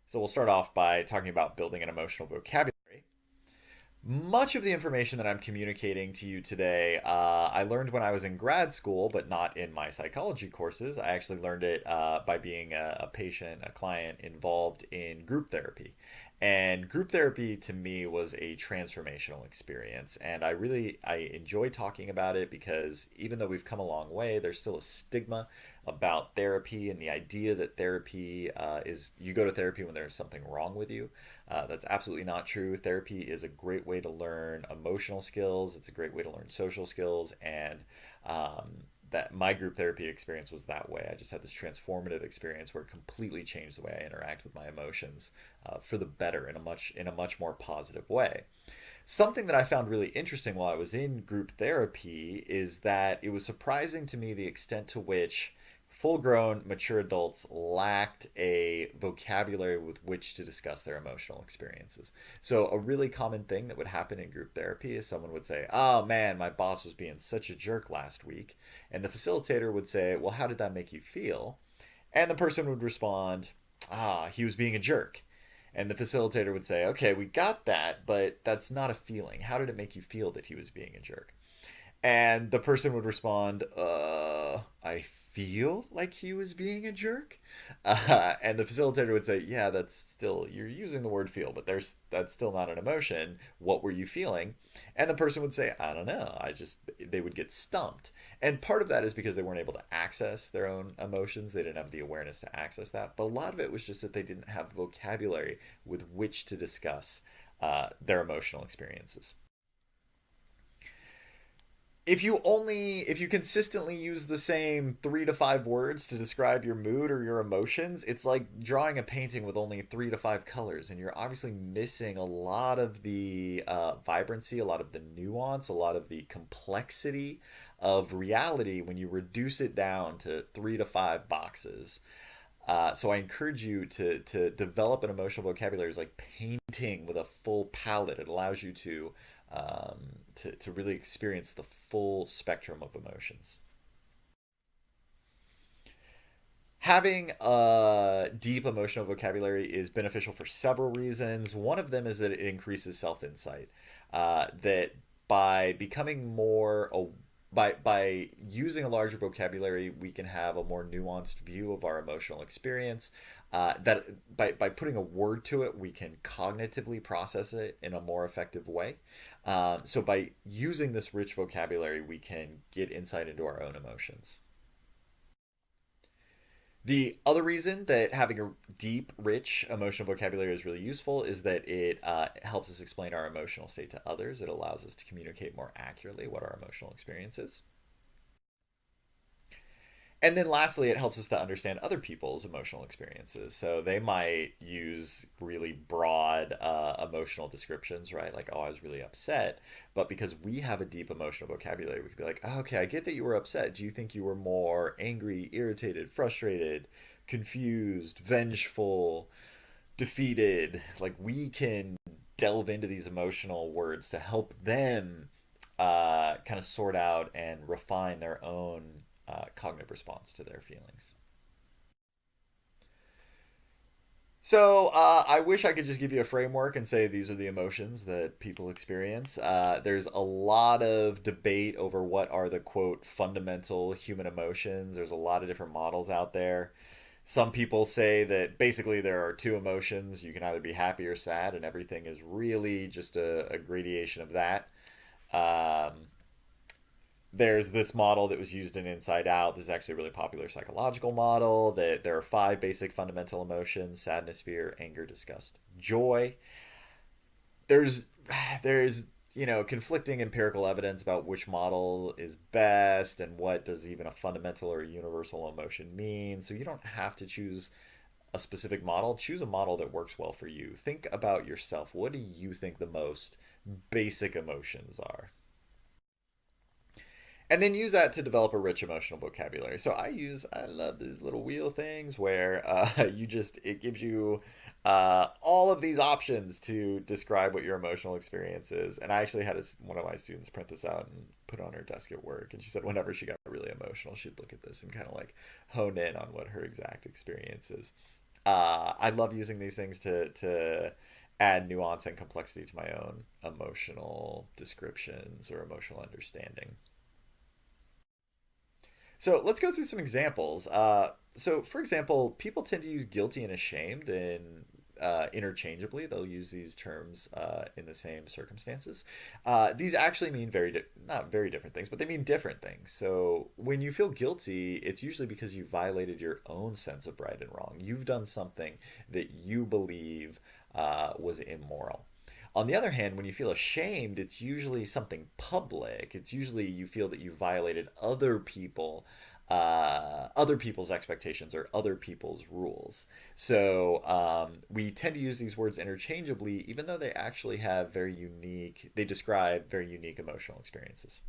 So we'll start off by talking about building an emotional vocabulary. Much of the information that I'm communicating to you today, I learned when I was in grad school, but not in my psychology courses. I actually learned it by being a patient, a client involved in group therapy. And group therapy to me was a transformational experience. And I enjoy talking about it because even though we've come a long way, there's still a stigma about therapy and the idea that therapy is you go to therapy when there's something wrong with you. That's absolutely not true. Therapy is a great way to learn emotional skills. It's a great way to learn social skills, and that my group therapy experience was that way. I just had this transformative experience where it completely changed the way I interact with my emotions for the better in a much more positive way. Something that I found really interesting while I was in group therapy is that it was surprising to me the extent to which full grown, mature adults lacked a vocabulary with which to discuss their emotional experiences. So, a really common thing that would happen in group therapy is someone would say, "Oh man, my boss was being such a jerk last week." And the facilitator would say, "Well, how did that make you feel?" And the person would respond, "Ah, he was being a jerk." And the facilitator would say, "Okay, we got that, but that's not a feeling. How did it make you feel that he was being a jerk?" And the person would respond, I feel like he was being a jerk. And the facilitator would say, yeah, that's still, you're using the word feel, but that's still not an emotion. What were you feeling? And the person would say, I don't know. They would get stumped. And part of that is because they weren't able to access their own emotions. They didn't have the awareness to access that. But a lot of it was just that they didn't have vocabulary with which to discuss their emotional experiences. If you consistently use the same 3 to 5 words to describe your mood or your emotions, it's like drawing a painting with only 3 to 5 colors, and you're obviously missing a lot of the vibrancy, a lot of the nuance, a lot of the complexity of reality when you reduce it down to 3 to 5 boxes. So I encourage you to develop an emotional vocabulary. It's like painting with a full palette. It allows you to really experience the full spectrum of emotions. Having a deep emotional vocabulary is beneficial for several reasons. One of them is that it increases self insight. That by becoming more by using a larger vocabulary, we can have a more nuanced view of our emotional experience. That by putting a word to it, we can cognitively process it in a more effective way. So by using this rich vocabulary, we can get insight into our own emotions. The other reason that having a deep, rich emotional vocabulary is really useful is that it helps us explain our emotional state to others. It allows us to communicate more accurately what our emotional experience is. And then lastly, it helps us to understand other people's emotional experiences. So they might use really broad emotional descriptions, right? Like, oh, I was really upset. But because we have a deep emotional vocabulary, we could be like, oh, okay, I get that you were upset. Do you think you were more angry, irritated, frustrated, confused, vengeful, defeated? Like, we can delve into these emotional words to help them kind of sort out and refine their own cognitive response to their feelings. So I wish I could just give you a framework and say these are the emotions that people experience. There's a lot of debate over what are the quote fundamental human emotions. There's a lot of different models out there. Some people say that basically there are two emotions. You can either be happy or sad, and everything is really just a gradation of that. Um, there's this model that was used in Inside Out. This is actually a really popular psychological model that there are five basic fundamental emotions: sadness, fear, anger, disgust, joy. There's there's conflicting empirical evidence about which model is best and what does even a fundamental or universal emotion mean. So you don't have to choose a specific model. Choose a model that works well for you. Think about yourself. What do you think the most basic emotions are? And then use that to develop a rich emotional vocabulary. So I love these little wheel things where it gives you all of these options to describe what your emotional experience is. And I actually had one of my students print this out and put it on her desk at work. And she said whenever she got really emotional, she'd look at this and kind of like hone in on what her exact experience is. I love using these things to add nuance and complexity to my own emotional descriptions or emotional understanding. So let's go through some examples. So, for example, people tend to use guilty and ashamed interchangeably. They'll use these terms in the same circumstances. These actually mean not very different things, but they mean different things. So when you feel guilty, it's usually because you violated your own sense of right and wrong. You've done something that you believe was immoral. On the other hand, when you feel ashamed, it's usually something public. It's usually you feel that you violated other people's expectations or other people's rules. So we tend to use these words interchangeably, even though they actually have they describe very unique emotional experiences.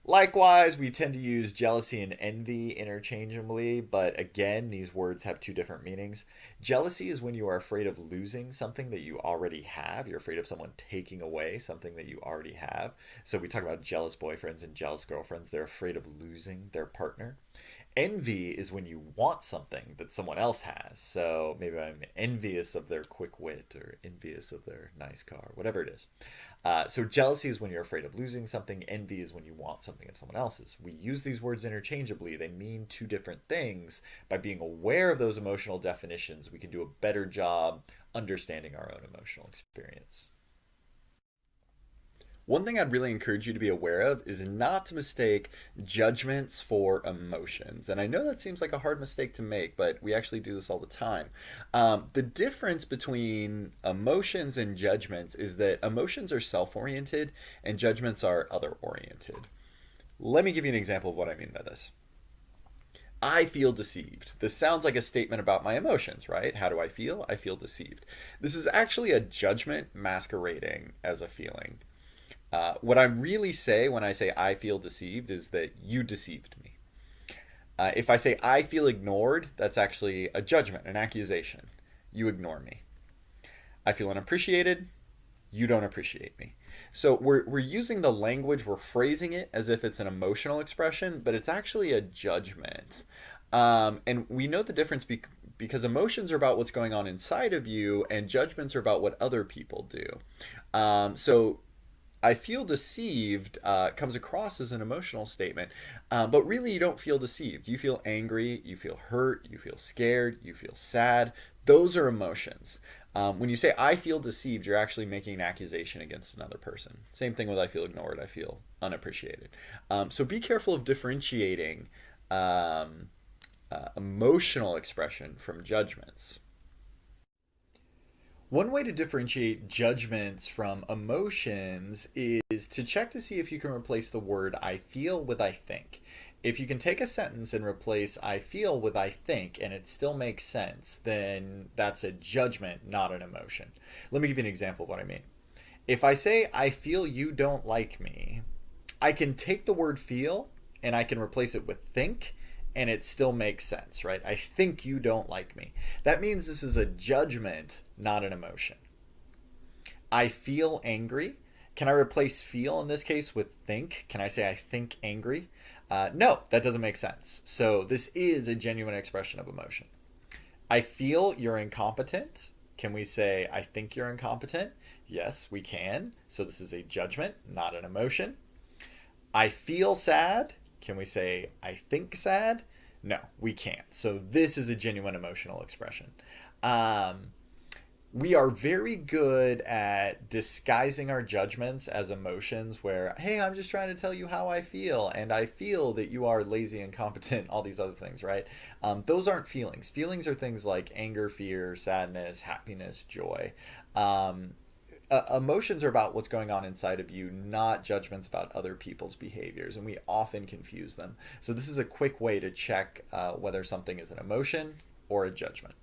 Likewise, we tend to use jealousy and envy interchangeably, but again, these words have two different meanings. Jealousy is when you are afraid of losing something that you already have. You're afraid of someone taking away something that you already have. So we talk about jealous boyfriends and jealous girlfriends. They're afraid of losing their partner. Envy is when you want something that someone else has. So maybe I'm envious of their quick wit or envious of their nice car, whatever it is. So jealousy is when you're afraid of losing something. Envy is when you want something of someone else's. We use these words interchangeably. They mean two different things. By being aware of those emotional definitions, we can do a better job understanding our own emotional experience. One thing I'd really encourage you to be aware of is not to mistake judgments for emotions. And I know that seems like a hard mistake to make, but we actually do this all the time. The difference between emotions and judgments is that emotions are self-oriented and judgments are other-oriented. Let me give you an example of what I mean by this. I feel deceived. This sounds like a statement about my emotions, right? How do I feel? I feel deceived. This is actually a judgment masquerading as a feeling. What I really say when I say I feel deceived is that you deceived me. If I say I feel ignored, that's actually a judgment, an accusation. You ignore me. I feel unappreciated. You don't appreciate me. So we're using the language, we're phrasing it as if it's an emotional expression, but it's actually a judgment. And we know the difference because emotions are about what's going on inside of you, and judgments are about what other people do. So I feel deceived comes across as an emotional statement, but really you don't feel deceived. You feel angry, you feel hurt, you feel scared, you feel sad. Those are emotions. When you say I feel deceived, you're actually making an accusation against another person. Same thing with I feel ignored, I feel unappreciated. So be careful of differentiating emotional expression from judgments. One way to differentiate judgments from emotions is to check to see if you can replace the word I feel with I think. If you can take a sentence and replace I feel with I think and it still makes sense, then that's a judgment, not an emotion. Let me give you an example of what I mean. If I say I feel you don't like me, I can take the word feel and I can replace it with think and it still makes sense, right? I think you don't like me. That means this is a judgment, not an emotion. I feel angry. Can I replace feel in this case with think? Can I say I think angry? No, that doesn't make sense. So this is a genuine expression of emotion. I feel you're incompetent. Can we say I think you're incompetent? Yes, we can. So this is a judgment, not an emotion. I feel sad. Can we say I think sad? No, we can't. So this is a genuine emotional expression. We are very good at disguising our judgments as emotions where, hey, I'm just trying to tell you how I feel, and I feel that you are lazy, incompetent, all these other things, right? Those aren't feelings. Feelings are things like anger, fear, sadness, happiness, joy. Emotions are about what's going on inside of you, not judgments about other people's behaviors, and we often confuse them. So this is a quick way to check whether something is an emotion or a judgment.